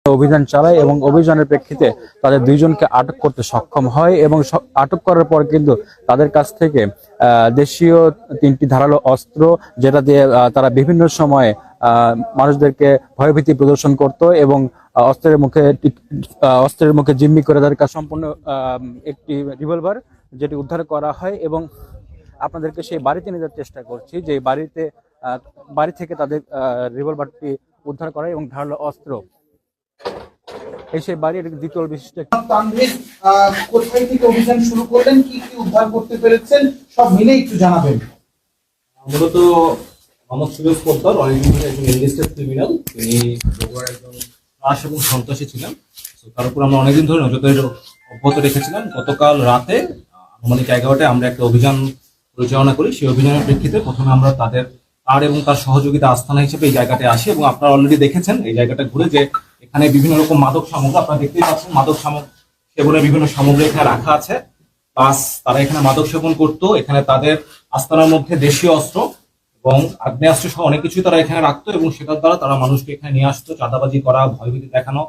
অভিযান চালায় এবং অভিযানের প্রেক্ষিতে তাদের দুইজনকে আটক করতে সক্ষম হয় এবং আটক করার পর কিন্তু তাদের কাছ থেকে দেশীয় 3টি ধারালো অস্ত্র, যেটা দিয়ে তারা বিভিন্ন সময়ে মানুষদেরকে ভয়ভীতি প্রদর্শন করত এবং অস্ত্রের মুখে জিম্মি করে তাদের কাছে সম্পূর্ণ একটি রিভলভার যেটি উদ্ধার করা হয়। এবং আপনাদেরকে সেই বাড়িতে নিয়ে যাওয়ার চেষ্টা করছি, যে বাড়ি থেকে তাদের রিভলভারটি উদ্ধার করা এবং ধারালো অস্ত্র সেই বাড়ির দ্বিতল বিশিষ্ট। তানভীর কোথায় থেকে অভিযান শুরু করলেন, কি কি উদ্ধার করতে পেরেছেন, সব মিলে একটু জানাবেন। মূলত মোহাম্মদ সুরেশ পোদ্দার অনেকদিন ধরে একজন এনলিস্টেড ক্রিমিনাল, তিনি বগুড়ার একজন ত্রাস এবং সন্ত্রাসী ছিলেন। তার উপর আমরা অনেকদিন ধরে নজরদারি অব্যাহত রেখেছিলাম। গতকাল রাতে আনুমানিক 11টায় আমরা একটা অভিযান পরিচালনা করি। সেই অভিযানের প্রেক্ষিতে প্রথমে আমরা তার এবং তার সহযোগিতা আস্থানা হিসেবে এই জায়গাটায় আসি এবং আপনারা অলরেডি দেখেছেন এই জায়গাটা ঘুরে যে এখানে বিভিন্ন রকম মাদক সামগ্রী, আপনারা দেখতেই পাচ্ছেন মাদক সেবনের বিভিন্ন সামগ্রী এখানে রাখা আছে। প্লাস তারা এখানে মাদক সেবন করতো। এখানে তাদের আস্তানার মধ্যে দেশীয় অস্ত্র এবং আগ্নেয়াস্ত্র সহ অনেক কিছুই তারা এখানে রাখতো এবং সেটার দ্বারা তারা মানুষকে এখানে নিয়ে আসতো, চাঁদাবাজি করা, ভয়ভীতি দেখানো,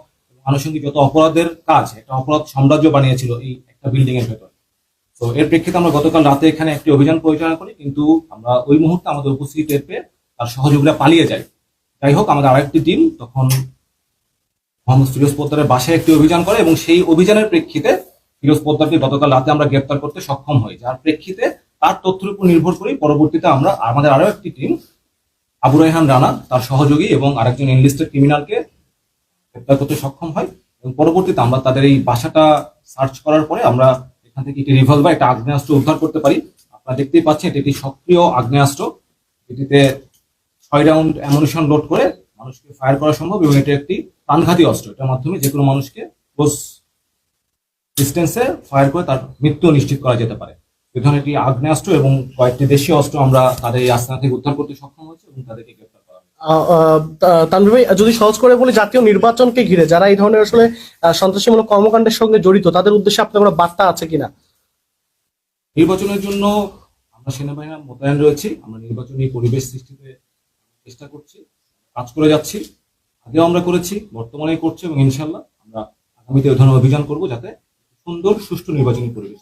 আনুষঙ্গিক যত অপরাধের কাজ, একটা অপরাধ সাম্রাজ্য বানিয়েছিল এই একটা বিল্ডিং এর ভেতর। তো এর প্রেক্ষিতে আমরা গতকাল রাতে এখানে একটি অভিযান পরিচালনা করি, কিন্তু আমরা ওই মুহূর্তে আমাদের উপস্থিতি টের পেয়ে তার সহযোগীরা পালিয়ে যায়। যাই হোক, আমাদের আরেকটি টিম তখন মোহাম্মদ ফিরোজ পোদ্দারের বাসায় একটি অভিযান করে এবং সেই অভিযানের প্রেক্ষিতে ফিরোজ পোদ্দারকে গতকাল রাতে আমরা গ্রেপ্তার করতে সক্ষম হই, যার প্রেক্ষিতে তার তথ্যের উপর নির্ভর করে পরবর্তীতে আমরা আমাদের আরো একটি টিম আবু রায়হান রানা, তার সহযোগী এবং আরেকজন এনলিস্টেড ক্রিমিনালকে গ্রেপ্তার করতে সক্ষম হয়। এবং পরবর্তীতে আমরা তাদের এই বাসাটা সার্চ করার পরে আমরা এখান থেকে একটি রিভলভার, একটা আগ্নেয়াস্ত্র উদ্ধার করতে পারি। আপনারা দেখতেই পাচ্ছেন এটি একটি সক্রিয় আগ্নেয়াস্ত্র, এটিতে 6 রাউন্ড অ্যামুনিশন লোড করে মানুষকে ফায়ার করা সম্ভব এবং এটি একটি প্রাণঘাতী অস্ত্র। এটার মাধ্যমে যে কোনো মানুষকে ক্লোজ ডিস্টেন্সে ফায়ার করে তার মৃত্যু নিশ্চিত করা যেতে পারে। এই ধরনের একটি আগ্নেয়াস্ত্র এবং কয়েকটি দেশীয় অস্ত্র আমরা তাদের এই আস্তানা থেকে উদ্ধার করতে সক্ষম হয়েছে এবং তাদেরকে গ্রেপ্তার করা হয়েছে। তানভীর ভাই, যদি সহজ করে বলি, জাতীয় নির্বাচনকে ঘিরে যারা এই ধরনের আসলে সন্ত্রাসীমূলক কর্মকাণ্ডের সঙ্গে জড়িত, তাদের উদ্দেশ্যে আপনার কোনো বার্তা আছে কিনা? নির্বাচনের জন্য আমরা সেনাবাহিনী মোতায়েন রয়েছি। আমরা নির্বাচনী পরিবেশ সৃষ্টিতে চেষ্টা করছি, কাজ করে যাচ্ছি। আগেও আমরা করেছি, বর্তমানেই করছি এবং ইনশাল্লাহ আমরা আগামীতে এই ধরনের অভিযান করবো যাতে সুন্দর সুষ্ঠু নির্বাচনী পরিবেশ।